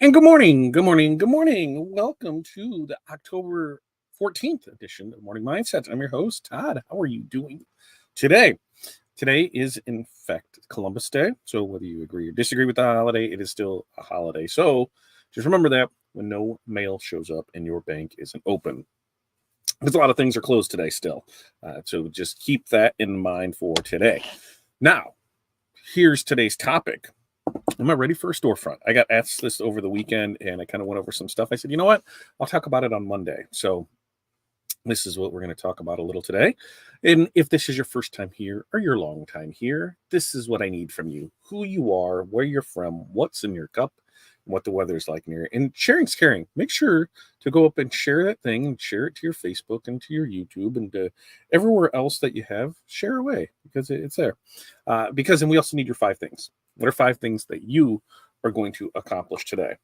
And good morning, good morning, good morning. Welcome to the October 14th edition of Morning Mindset. I'm your host, Todd. How are you doing today? Today is, in fact, Columbus Day. So whether you agree or disagree with the holiday, it is still a holiday. So just remember that when no mail shows up and your bank isn't open. Because a lot of things are closed today still. So just keep that in mind for today. Now, here's today's topic. Am I ready for a storefront? I got asked this over the weekend and I kind of went over some stuff. I said, you know what? I'll talk about it on Monday. So this is what we're going to talk about a little today. And if this is your first time here or your long time here, this is what I need from you. Who you are, where you're from, what's in your cup, and what the weather's like near. And sharing's caring. Make sure to go up and share that thing and share it to your Facebook and to your YouTube and to everywhere else that you have. Share away because it's there. And we also need your 5 things. What are 5 things that you are going to accomplish today?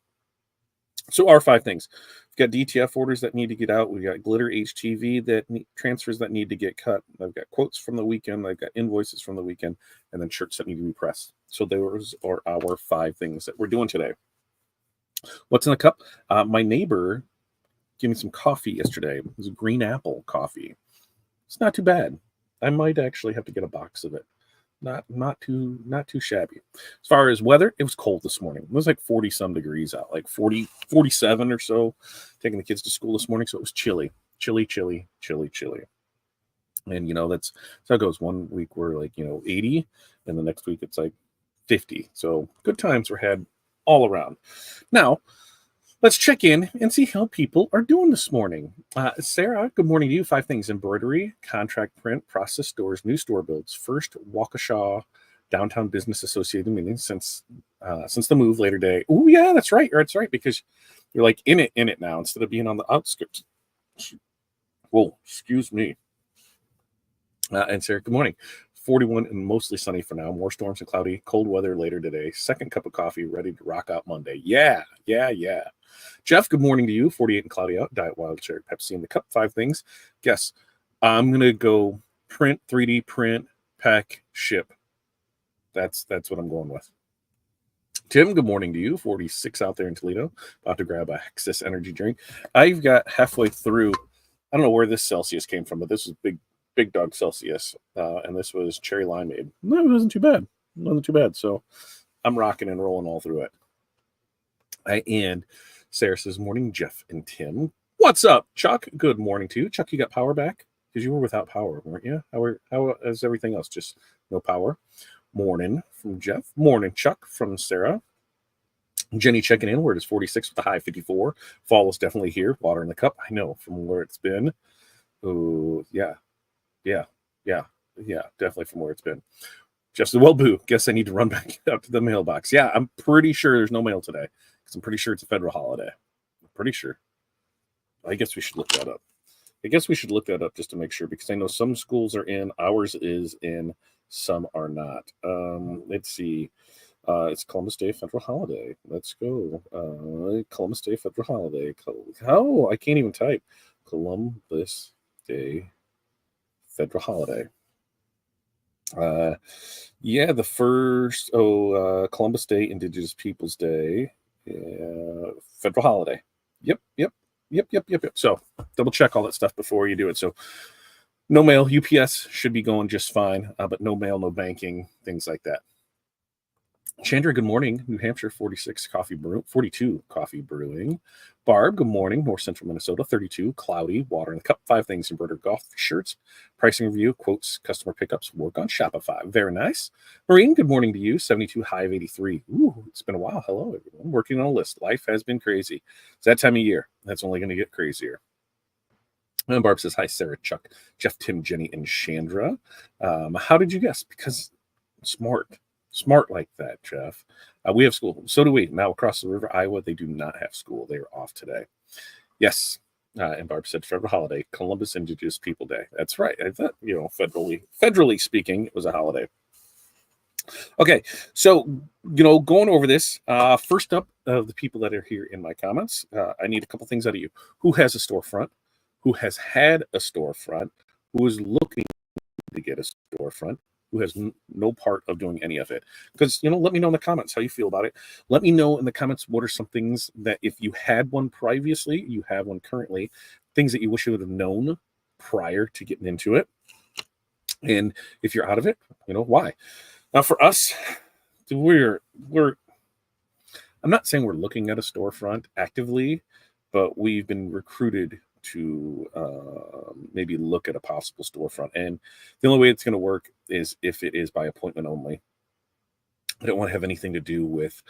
So our 5 things. We've got DTF orders that need to get out. We've got glitter HTV transfers that need to get cut. I've got quotes from the weekend. I've got invoices from the weekend, and then shirts that need to be pressed. So those are our 5 things that we're doing today. What's in the cup? My neighbor gave me some coffee yesterday. It was a green apple coffee. It's not too bad. I might actually have to get a box of it. Not too shabby. As far as weather, it was cold this morning. It was like 40 some degrees out, like 40, 47 or so, taking the kids to school this morning. So it was chilly. And that's how it goes. One week we're like, 80, and the next week it's like 50. So good times were had all around. Now, let's check in and see how people are doing this morning. Sarah, good morning to you. 5 things: embroidery, contract print, process stores, new store builds, first Waukesha Downtown Business Associated meeting since the move, later day. Oh yeah, that's right. That's right, because you're like in it now instead of being on the outskirts. Whoa, excuse me. And Sarah, good morning. 41 and mostly sunny for now. More storms and cloudy, cold weather later today. Second cup of coffee, ready to rock out Monday. Yeah. Jeff, good morning to you. 48 and cloudy out. Diet Wild Cherry Pepsi in the cup. 5 things. Guess. I'm going to go print, 3D print, pack, ship. That's what I'm going with. Tim, good morning to you. 46 out there in Toledo. About to grab a Hexus energy drink. I've got halfway through. I don't know where this Celsius came from, but this is big dog Celsius, and this was cherry limeade. No, it wasn't too bad. So I'm rocking and rolling all through it. And Sarah says, morning, Jeff and Tim. What's up, Chuck? Good morning to you. Chuck, you got power back? Because you were without power, weren't you? How is everything else? Just no power? Morning from Jeff. Morning, Chuck, from Sarah. Jenny checking in. Where it is 46 with a high 54. Fall is definitely here. Water in the cup. I know from where it's been. Oh, yeah. Definitely from where it's been. Just well, boo. Guess I need to run back up to the mailbox. Yeah, I'm pretty sure there's no mail today because I'm pretty sure it's a federal holiday. I'm pretty sure. I guess we should look that up. Just to make sure, because I know some schools are in, ours is in, some are not. Let's see. It's Columbus Day federal holiday. Let's go. Columbus Day federal holiday. I can't even type. Columbus Day federal holiday. The first Columbus Day, Indigenous Peoples Day, federal holiday. Yep. So double check all that stuff before you do it. So no mail. UPS should be going just fine, but no mail, no banking, things like that. Chandra, good morning. New Hampshire, 42 coffee brewing. Barb, good morning. North Central Minnesota, 32, cloudy, water in the cup. 5 things: embroidered golf shirts, pricing review, quotes, customer pickups, work on Shopify. Very nice. Maureen, good morning to you. 72, high of 83. Ooh, it's been a while. Hello, everyone. Working on a list. Life has been crazy. It's that time of year. That's only going to get crazier. And Barb says, hi, Sarah, Chuck, Jeff, Tim, Jenny, and Chandra. How did you guess? Because smart like that, Jeff. We have school. So do we. Now across the river, Iowa, they do not have school. They are off today. Yes. And Barb said federal holiday, Columbus Indigenous People Day. That's right. I thought, federally speaking, it was a holiday. Okay. So, going over this, first up of the people that are here in my comments, I need a couple things out of you. Who has a storefront? Who has had a storefront? Who is looking to get a storefront? who has no part of doing any of it. Because, let me know in the comments how you feel about it. Let me know in the comments what are some things that if you had one previously, you have one currently, things that you wish you would have known prior to getting into it. And if you're out of it, why? Now for us, we're I'm not saying we're looking at a storefront actively, but we've been recruited to maybe look at a possible storefront. And the only way it's going to work is if it is by appointment only. I don't want to have anything to do with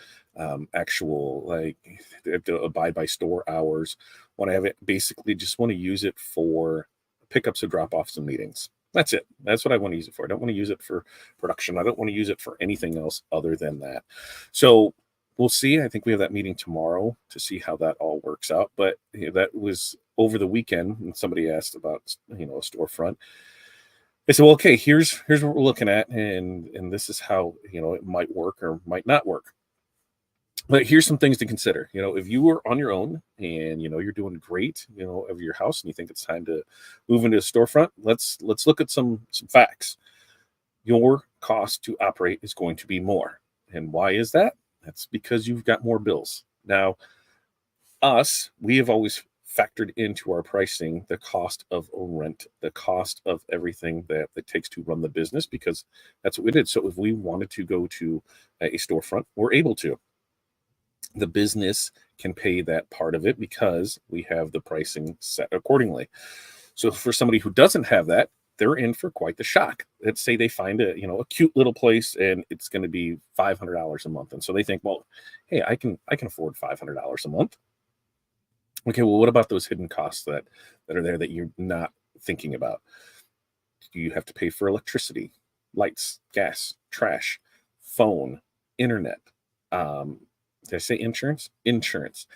actual, like, they have to abide by store hours. Want to have it, basically just want to use it for pickups and drop-offs and meetings. That's it. That's what I want to use it for. I don't want to use it for production. I don't want to use it for anything else other than that. So we'll see. I think we have that meeting tomorrow to see how that all works out. But that was over the weekend, and somebody asked about, a storefront. I said, well, okay, here's what we're looking at, and this is how, it might work or might not work. But here's some things to consider. If you were on your own and, you're doing great, of your house, and you think it's time to move into a storefront, let's look at some facts. Your cost to operate is going to be more. And why is that? That's because you've got more bills. Now, we have always factored into our pricing the cost of rent, the cost of everything that it takes to run the business, because that's what we did. So if we wanted to go to a storefront, we're able to. The business can pay that part of it because we have the pricing set accordingly. So for somebody who doesn't have that, they're in for quite the shock. Let's say they find a cute little place and it's going to be $500 a month. And so they think, well, hey, I can afford $500 a month. Okay, well, what about those hidden costs that are there that you're not thinking about? Do you have to pay for electricity, lights, gas, trash, phone, internet? Did I say insurance? Insurance.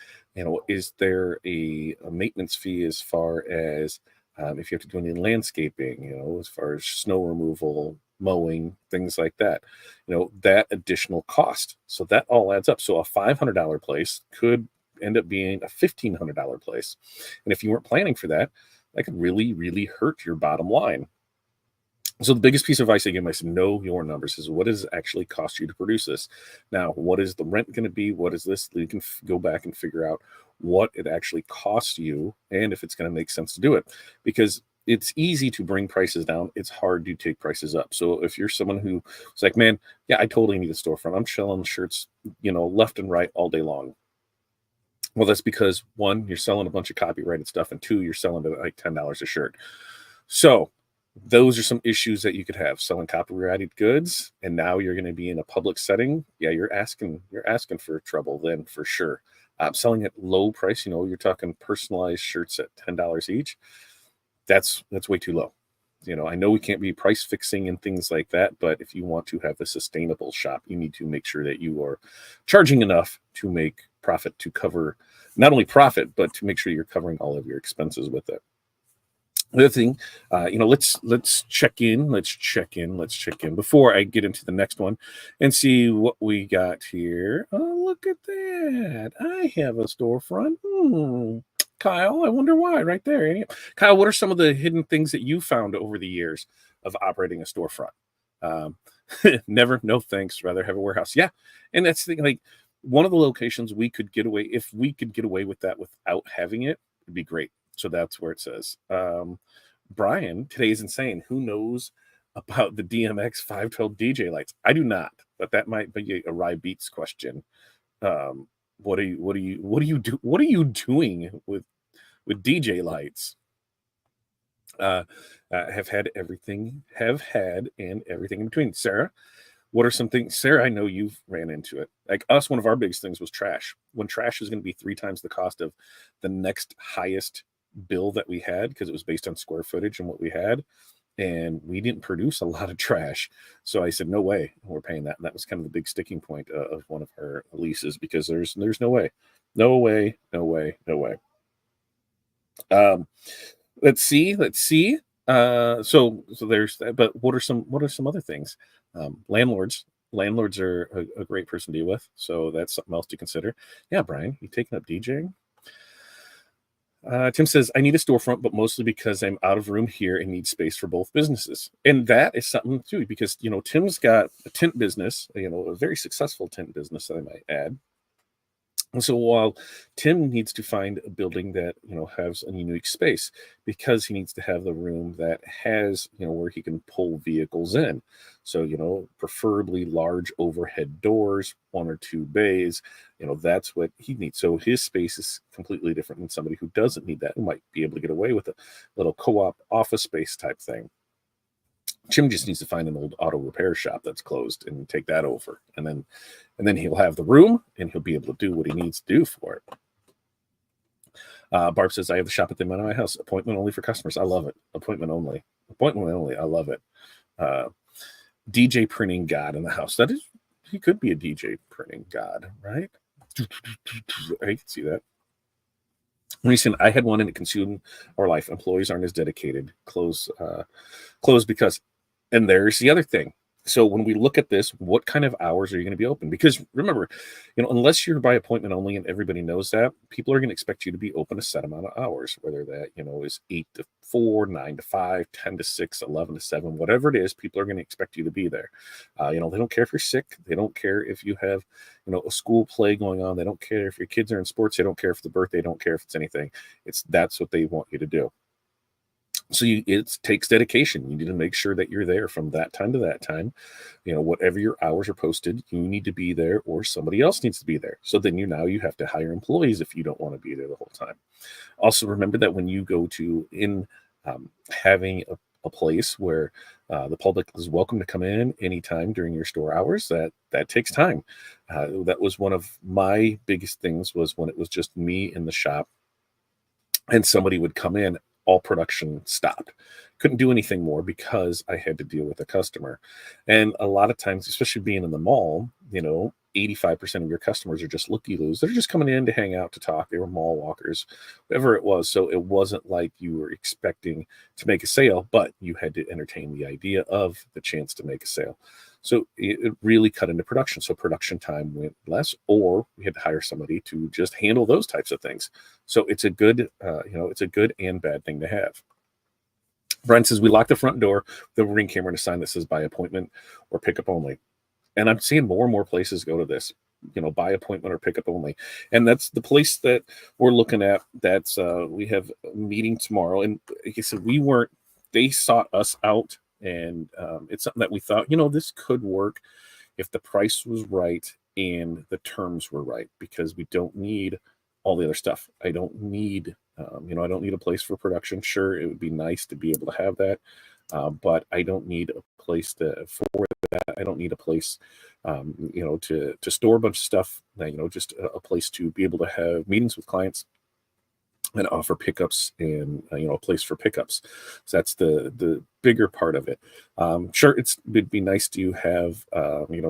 Is there a maintenance fee as far as if you have to do any landscaping, as far as snow removal, mowing, things like that, that additional cost. So that all adds up. So a $500 place could end up being a $1,500 place. And if you weren't planning for that, that could really, really hurt your bottom line. So the biggest piece of advice I give myself, know your numbers, is what does it actually cost you to produce this? Now, what is the rent going to be? What is this? You can go back and figure out what it actually costs you and if it's going to make sense to do it. Because it's easy to bring prices down. It's hard to take prices up. So if you're someone who's like, man, yeah, I totally need a storefront. I'm selling shirts, left and right all day long. Well, that's because, one, you're selling a bunch of copyrighted stuff, and two, you're selling it at like $10 a shirt. So those are some issues that you could have, selling copyrighted goods, and now you're going to be in a public setting. Yeah, you're asking for trouble then, for sure. Selling at low price, you're talking personalized shirts at $10 each. That's way too low. I know we can't be price fixing and things like that, but if you want to have a sustainable shop, you need to make sure that you are charging enough to make profit, to cover not only profit, but to make sure you're covering all of your expenses with it. The other thing, let's check in before I get into the next one and see what we got here. Oh, look at that. I have a storefront. Kyle, I wonder why, right there. Kyle, what are some of the hidden things that you found over the years of operating a storefront? Never, no thanks, rather have a warehouse. Yeah, and that's the thing, like, one of the locations we could get away, if we could get away with that without having it, it'd be great. So that's where it says, Brian, today's insane. Who knows about the DMX 512 DJ lights? I do not, but that might be a Rye Beats question. What are you doing with DJ lights? Have had and everything in between. Sarah, what are some things? Sarah, I know you've ran into it. Like us, one of our biggest things was trash. When trash is going to be 3 times the cost of the next highest bill that we had, because it was based on square footage and what we had, and we didn't produce a lot of trash. So I said, no way we're paying that. And that was kind of the big sticking point of one of our leases, because there's no way. Let's see. So there's that. But what are some other things? Landlords are a great person to deal with. So that's something else to consider. Yeah, Brian, you taking up DJing? Tim says, I need a storefront, but mostly because I'm out of room here and need space for both businesses. And that is something too, because, Tim's got a tent business, a very successful tent business, I might add. And so while Tim needs to find a building that, has a unique space, because he needs to have the room that has, where he can pull vehicles in. So, preferably large overhead doors, 1 or 2 bays, that's what he needs. So his space is completely different than somebody who doesn't need that, who might be able to get away with a little co-op office space type thing. Jim just needs to find an old auto repair shop that's closed and take that over. And then he'll have the room and he'll be able to do what he needs to do for it. Barb says, I have the shop at the end of my house. Appointment only for customers. I love it. Appointment only. I love it. DJ printing god in the house. He could be a DJ printing god, right? I can see that. Recent, I had one and it consumed our life. Employees aren't as dedicated. Close because, and there's the other thing. So when we look at this, what kind of hours are you going to be open? Because remember, unless you're by appointment only and everybody knows that, people are going to expect you to be open a set amount of hours, whether that, is 8 to 4, 9 to 5, 10 to 6, 11 to 7, whatever it is, people are going to expect you to be there. They don't care if you're sick. They don't care if you have, a school play going on. They don't care if your kids are in sports. They don't care if it's a birthday. They don't care if it's anything. That's what they want you to do. So it takes dedication. You need to make sure that you're there from that time to that time. Whatever your hours are posted, you need to be there or somebody else needs to be there. So then you have to hire employees if you don't want to be there the whole time. Also, remember that when you go to having a place where the public is welcome to come in anytime during your store hours, that takes time. That was one of my biggest things, was when it was just me in the shop and somebody would come in, all production stopped. Couldn't do anything more because I had to deal with a customer. And a lot of times, especially being in the mall, 85% of your customers are just looky-loos. They're just coming in to hang out, to talk. They were mall walkers, whatever it was. So it wasn't like you were expecting to make a sale, but you had to entertain the idea of the chance to make a sale. So it really cut into production. So production time went less, or we had to hire somebody to just handle those types of things. So it's a good, it's a good and bad thing to have. Brian says, we lock the front door with a ring camera and a sign that says by appointment or pickup only. And I'm seeing more and more places go to this, by appointment or pickup only. And that's the place that we're looking at. That's we have a meeting tomorrow. And like I said, they sought us out. And it's something that we thought, this could work if the price was right and the terms were right, because we don't need all the other stuff. I don't need, I don't need a place for production. Sure, it would be nice to be able to have that, but I don't need a place for that. I don't need a place, to store a bunch of stuff. Just a place to be able to have meetings with clients and offer pickups and a place for pickups. So that's the bigger part of it. Sure, it'd be nice to have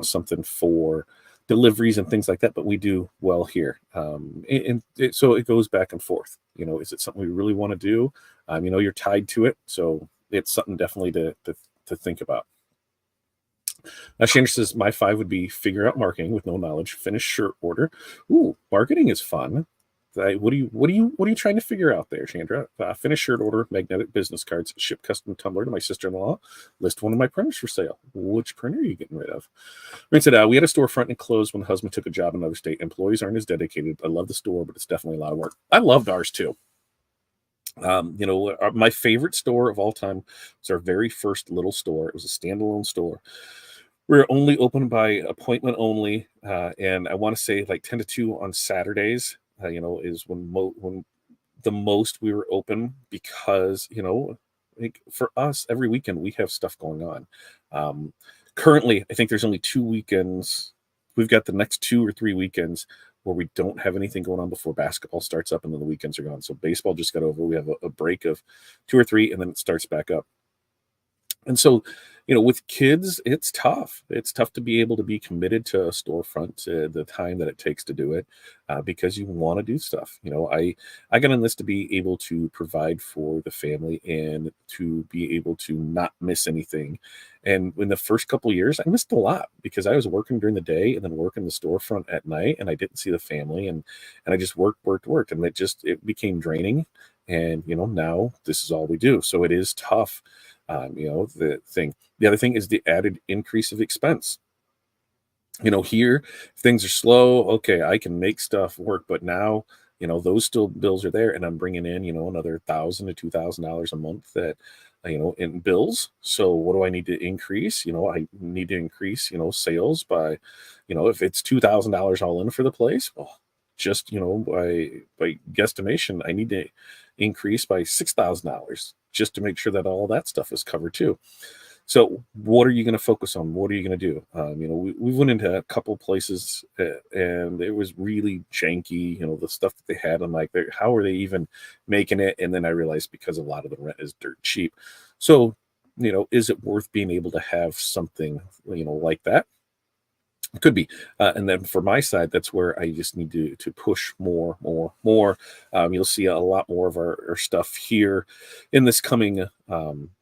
something for deliveries and things like that, but we do well here. So it goes back and forth. Is it something we really want to do? You're tied to it, so it's something definitely to think about. Shandra says, my 5 would be figure out marketing with no knowledge, finish shirt order. Ooh, marketing is fun. What are you trying to figure out there, Chandra? Finish shirt order, magnetic business cards, ship custom tumbler to my sister-in-law, list one of my printers for sale. Which printer are you getting rid of? Rain said, we had a storefront and closed when the husband took a job in another state. Employees aren't as dedicated. I love the store, but it's definitely a lot of work. I loved ours too. My favorite store of all time was our very first little store. It was a standalone store. We were only open by appointment only, and I want to say like 10 to 2 on Saturdays. Is when the most we were open, because like for us, every weekend we have stuff going on. Currently, I think there's only 2 weekends. We've got the next 2 or 3 weekends where we don't have anything going on before basketball starts up, and then the weekends are gone. So baseball just got over. We have a break of 2 or 3, and then it starts back up. And so with kids, it's tough. It's tough to be able to be committed to a storefront the time that it takes to do it, because you want to do stuff. I got in this to be able to provide for the family and to be able to not miss anything. And in the first couple of years, I missed a lot because I was working during the day and then working the storefront at night, and I didn't see the family, and I just worked, and it became draining. And now this is all we do, so it is tough. The other thing is the added increase of expense. Here things are slow. Okay, I can make stuff work, but now, those still bills are there, and I'm bringing in, another $1,000 to $2,000 a month that, in bills. So what do I need to increase? I need to increase, sales by, if it's $2,000 all in for the place, well, just, by guesstimation, I need to increase by $6,000 just to make sure that all that stuff is covered too. So what are you going to focus on? What are you going to do? We went into a couple places, and it was really janky, the stuff that they had. I'm like, how are they even making it? And then I realized because a lot of the rent is dirt cheap. So, is it worth being able to have something, like that? It could be. And then for my side, that's where I just need to push more. You'll see a lot more of our stuff here in this coming,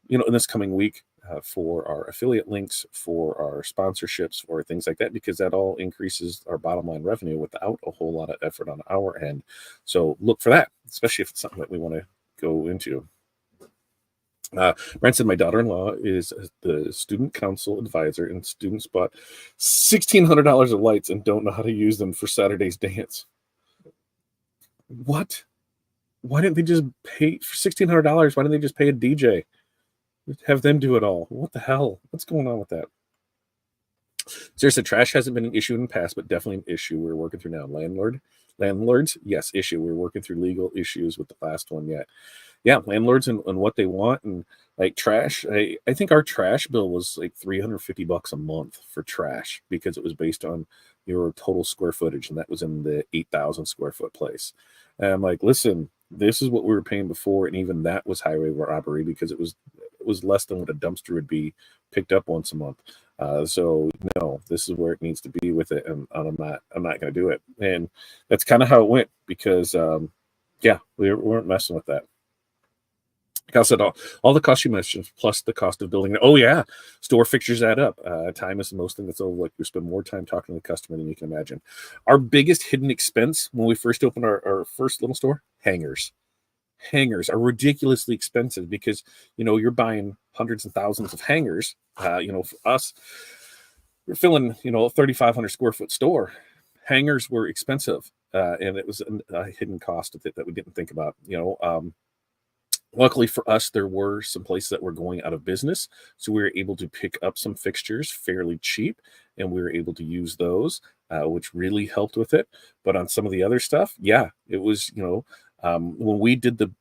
week, for our affiliate links, for our sponsorships, for things like that, because that all increases our bottom line revenue without a whole lot of effort on our end. So look for that, especially if it's something that we want to go into. Brent said, my daughter-in-law is the student council advisor, and students bought $1,600 of lights and don't know how to use them for Saturday's dance. What? Why didn't they just pay for $1,600? Why didn't they just pay a DJ? Have them do it all. What the hell? What's going on with that? Seriously, trash hasn't been an issue in the past, but definitely an issue we're working through now. Landlords, yes, issue. We're working through legal issues with the last one yet. Yeah, landlords and what they want, and like trash. I think our trash bill was like $350 a month for trash because it was based on your total square footage, and that was in the 8,000 square foot place. And I'm like, listen, this is what we were paying before, and even that was highway robbery because it was less than what a dumpster would be picked up once a month. So no, this is where it needs to be with it, and I'm not going to do it. And that's kind of how it went because we weren't messing with that. Like I said, all the costs you mentioned, plus the cost of building. Oh yeah, store fixtures add up. Time is the most thing that's over. Like we spend more time talking to the customer than you can imagine. Our biggest hidden expense when we first opened our first little store, hangers. Hangers are ridiculously expensive because you're buying hundreds and thousands of hangers. For us, we're filling a 3,500 square foot store. Hangers were expensive, and it was a hidden cost that we didn't think about. Luckily for us, there were some places that were going out of business, so we were able to pick up some fixtures fairly cheap, and we were able to use those, which really helped with it. But on some of the other stuff, yeah, it was when we did the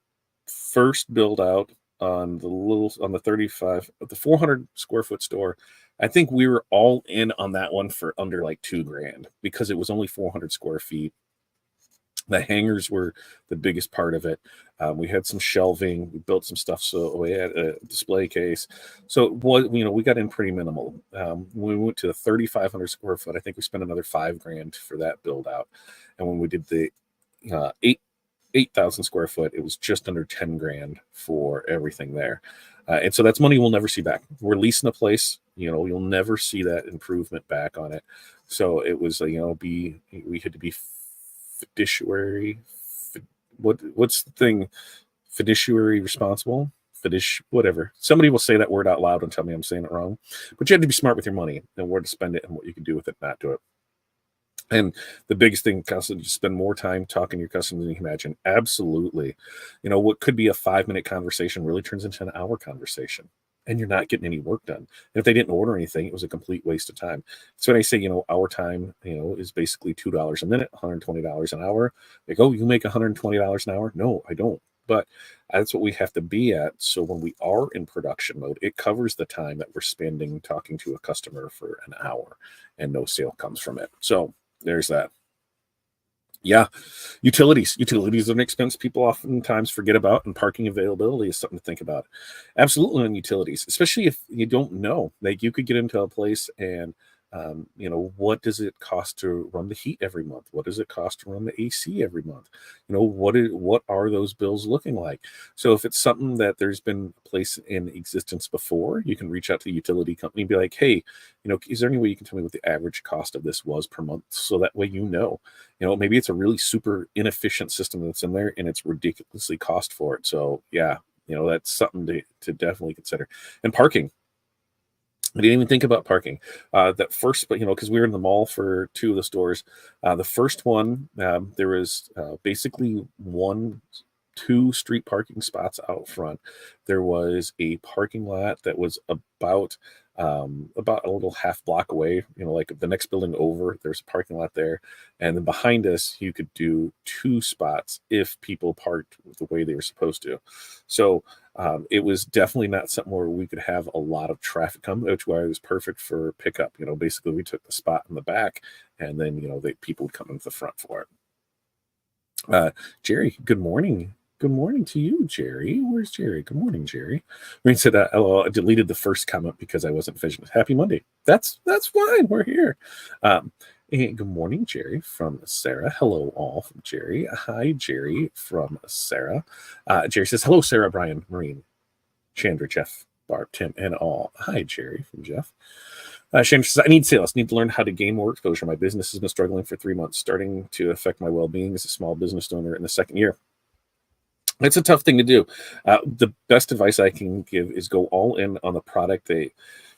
first build out on the 400 square foot store, I think we were all in on that one for under like $2,000 because it was only 400 square feet. The hangers were the biggest part of it. We had some shelving. We built some stuff. So we had a display case. So we got in pretty minimal. When we went to the 3,500 square foot, I think we spent another $5,000 for that build out. And when we did the 8,000 square foot, it was just under $10,000 for everything there. And so that's money we'll never see back. We're leasing a place. You'll never see that improvement back on it. So it was, we had to be fiduciary. What's the thing? Fiduciary responsible? Whatever. Somebody will say that word out loud and tell me I'm saying it wrong. But you have to be smart with your money and where to spend it and what you can do with it, not do it. And the biggest thing, constantly, just spend more time talking to your customers than you can imagine. Absolutely. What could be a 5-minute conversation really turns into an hour conversation, and you're not getting any work done. And if they didn't order anything, it was a complete waste of time. So when I say, our time, is basically $2 a minute, $120 an hour. Like, oh, you make $120 an hour? No, I don't. But that's what we have to be at. So when we are in production mode, it covers the time that we're spending talking to a customer for an hour, and no sale comes from it. So there's that. Yeah, utilities. Utilities are an expense people oftentimes forget about, and parking availability is something to think about. Absolutely on utilities, especially if you don't know. Like you could get into a place and what does it cost to run the heat every month? What does it cost to run the AC every month? What are those bills looking like? So if it's something that there's been a place in existence before, you can reach out to the utility company and be like, hey, is there any way you can tell me what the average cost of this was per month? So that way maybe it's a really super inefficient system that's in there and it's ridiculously cost for it. So yeah, that's something to definitely consider. And parking. I didn't even think about parking. That first, but because we were in the mall for two of the stores. The first one, there was basically two street parking spots out front. There was a parking lot that was about a little half block away, like the next building over. There's a parking lot there, and then behind us, you could do two spots if people parked the way they were supposed to. So it was definitely not something where we could have a lot of traffic come, which why it was perfect for pickup. Basically we took the spot in the back, and then people would come into the front for it. Jerry, good morning. Good morning to you, Jerry. Where's Jerry? Good morning, Jerry. Rain said, I deleted the first comment because I wasn't fishing. Happy Monday. That's fine. We're here. And good morning, Jerry, from Sarah. Hello, all from Jerry. Hi, Jerry, from Sarah. Jerry says, hello, Sarah, Brian, Marine, Chandra, Jeff, Barb, Tim, and all. Hi, Jerry, from Jeff. Chandra says, I need sales. Need to learn how to gain more exposure. My business has been struggling for 3 months, starting to affect my well-being as a small business owner in the second year. It's a tough thing to do. The best advice I can give is go all in on the product that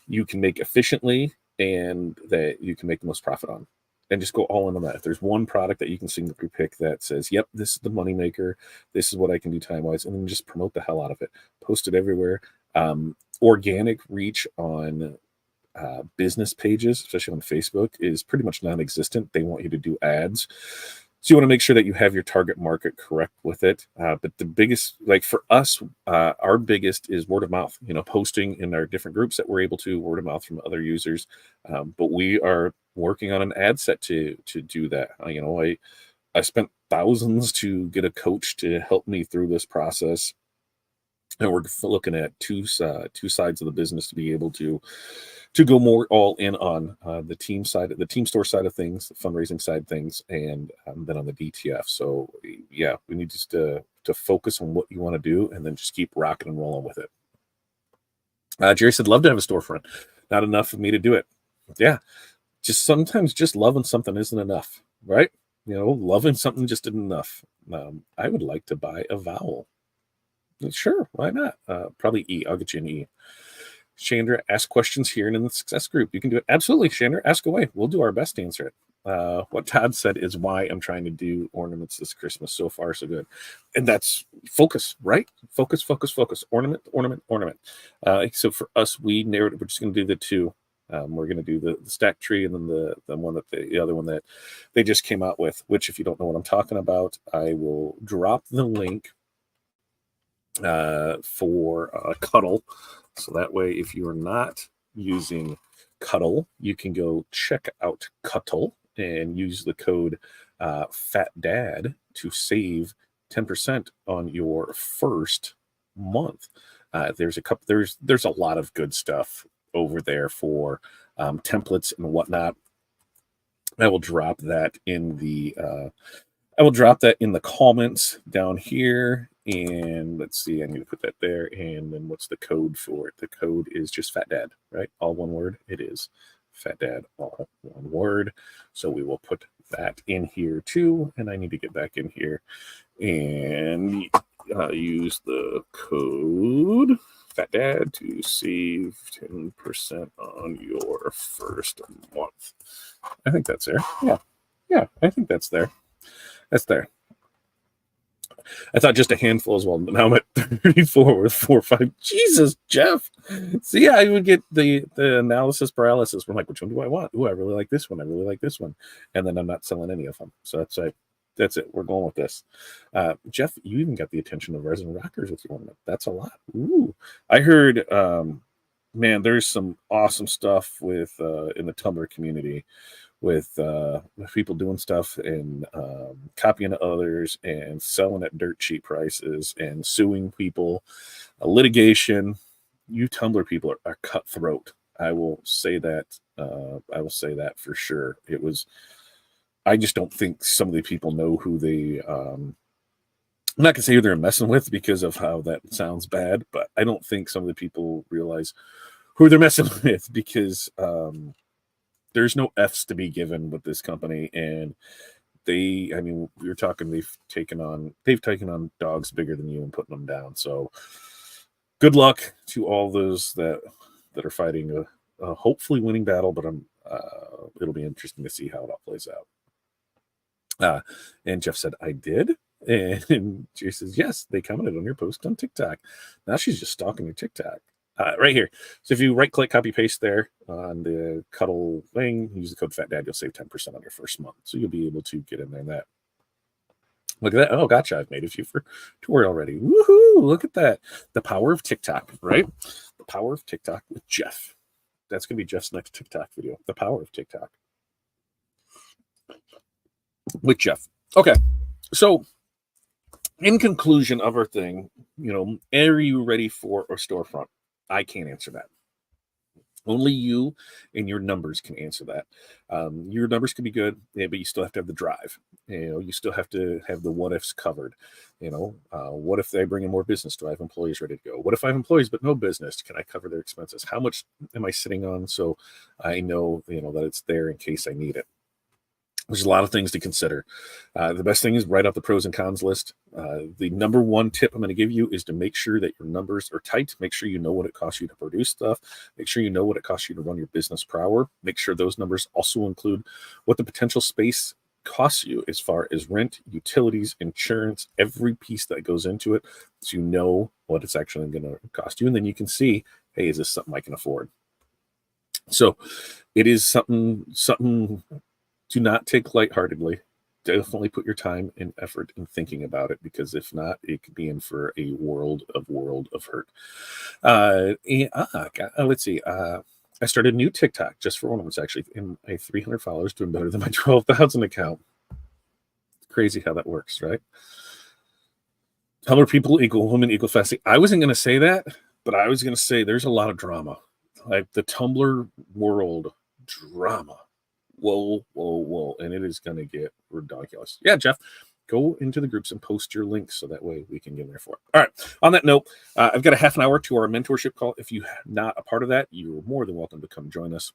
you can make efficiently and that you can make the most profit on. And just go all in on that. If there's one product that you can singularly pick that says, yep, this is the moneymaker, this is what I can do time-wise, and then just promote the hell out of it. Post it everywhere. Organic reach on business pages, especially on Facebook, is pretty much non-existent. They want you to do ads. So you want to make sure that you have your target market correct with it. But the biggest, like for us, our biggest is word of mouth, posting in our different groups that we're able to word of mouth from other users. But we are working on an ad set to do that. I spent thousands to get a coach to help me through this process. And we're looking at two sides of the business to be able to go more all in on the team store side of things, the fundraising side of things, and then on the DTF. So yeah, we need just to focus on what you want to do and then just keep rocking and rolling with it. Jerry said, love to have a storefront. Not enough for me to do it. Yeah. Just sometimes just loving something isn't enough, right? Loving something just isn't enough. I would like to buy a vowel. Sure, why not? Probably E. I'll get you an E. Chandra, ask questions here and in the success group. You can do it. Absolutely, Chandra. Ask away. We'll do our best to answer it. What Todd said is why I'm trying to do ornaments this Christmas. So far, so good. And that's focus, right? Focus. Ornament. So for us, we narrowed it. We're just going to do the two. We're going to do the stack tree and then the one that the other one that they just came out with, which if you don't know what I'm talking about, I will drop the link for Cuddle. So that way, if you're not using Cuddle, you can go check out Cuddle and use the code FATDAD to save 10% on your first month. There's a lot of good stuff over there for templates and whatnot. I will drop that in the comments down here. And let's see, I need to put that there. And then what's the code for it? The code is just FATDAD, right? All one word. It is FATDAD, all one word. So we will put that in here too. And I need to get back in here and use the code FATDAD to save 10% on your first month. I think that's there. Yeah, I think that's there. That's there. I thought just a handful as well, but now I'm at 34 with 4 or 5. Jesus, Jeff. See, I would get the analysis paralysis. We're like, which one do I want? Ooh, I really like this one. I really like this one. And then I'm not selling any of them. So that's it. We're going with this. Jeff, you even got the attention of Resin Rockers with your ornament. That's a lot. Ooh. I heard, man, there's some awesome stuff with in the Tumblr community with people doing stuff and copying others and selling at dirt cheap prices and suing people, litigation. You Tumblr people are cutthroat. I will say that. I will say that for sure. I just don't think some of the people know who they. I'm not gonna say who they're messing with because of how that sounds bad, but I don't think some of the people realize who they're messing with because there's no F's to be given with this company, and we were talking. They've taken on dogs bigger than you and putting them down. So, good luck to all those that are fighting a hopefully winning battle, but it'll be interesting to see how it all plays out. And Jeff said, I did. And she says, yes, they commented on your post on TikTok. Now she's just stalking your TikTok. Right here. So if you right click, copy paste there on the Cuddle thing, use the code FATDAD, you'll save 10% on your first month. So you'll be able to get in there and that. Look at that. Oh, gotcha. I've made a few for tour already. Woohoo. Look at that. The power of TikTok, right? The power of TikTok with Jeff. That's going to be Jeff's next TikTok video. The power of TikTok with Jeff. Okay. So in conclusion of our thing, are you ready for a storefront? I can't answer that. Only you and your numbers can answer that. Your numbers can be good, but you still have to have the drive. You still have to have the what ifs covered. What if they bring in more business? Do I have employees ready to go? What if I have employees but no business? Can I cover their expenses? How much am I sitting on so I know that it's there in case I need it? There's a lot of things to consider. The best thing is write out the pros and cons list. The number one tip I'm going to give you is to make sure that your numbers are tight. Make sure you know what it costs you to produce stuff. Make sure you know what it costs you to run your business per hour. Make sure those numbers also include what the potential space costs you as far as rent, utilities, insurance, every piece that goes into it, so you know what it's actually going to cost you. And then you can see, hey, is this something I can afford? So it is something do not take lightheartedly. Definitely put your time and effort in thinking about it, because if not, it could be in for a world of hurt. Let's see. I started a new TikTok just for one of them. Actually, in my 300 followers, doing better than my 12,000 account. Crazy how that works, right? Tumblr people equal women equal fasting. I wasn't going to say that, but I was going to say there's a lot of drama. Like the Tumblr world drama. Whoa. And it is going to get ridiculous. Yeah, Jeff, go into the groups and post your links so that way we can get in there for it. All right. On that note, I've got a half an hour to our mentorship call. If you're not a part of that, you're more than welcome to come join us.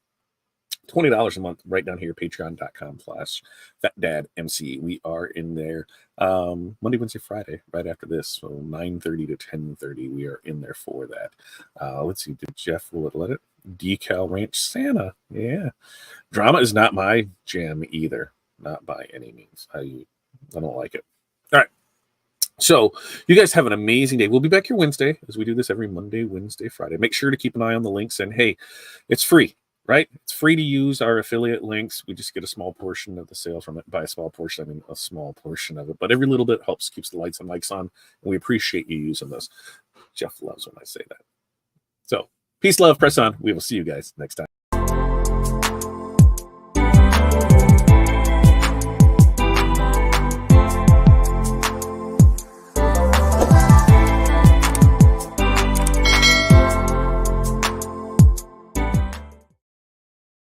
$20 a month right down here, patreon.com/FatDadMC. We are in there Monday, Wednesday, Friday, right after this. So 9:30 to 10:30, we are in there for that. Let's see, did Jeff, will it let it? Decal Ranch Santa. Yeah. Drama is not my jam either. Not by any means. I don't like it. All right. So you guys have an amazing day. We'll be back here Wednesday, as we do this every Monday, Wednesday, Friday. Make sure to keep an eye on the links. And hey, it's free. Right? It's free to use our affiliate links. We just get a small portion of the sale from it. By a small portion, I mean a small portion of it. But every little bit helps, keeps the lights and mics on. And we appreciate you using this. Jeff loves when I say that. So peace, love, press on. We will see you guys next time.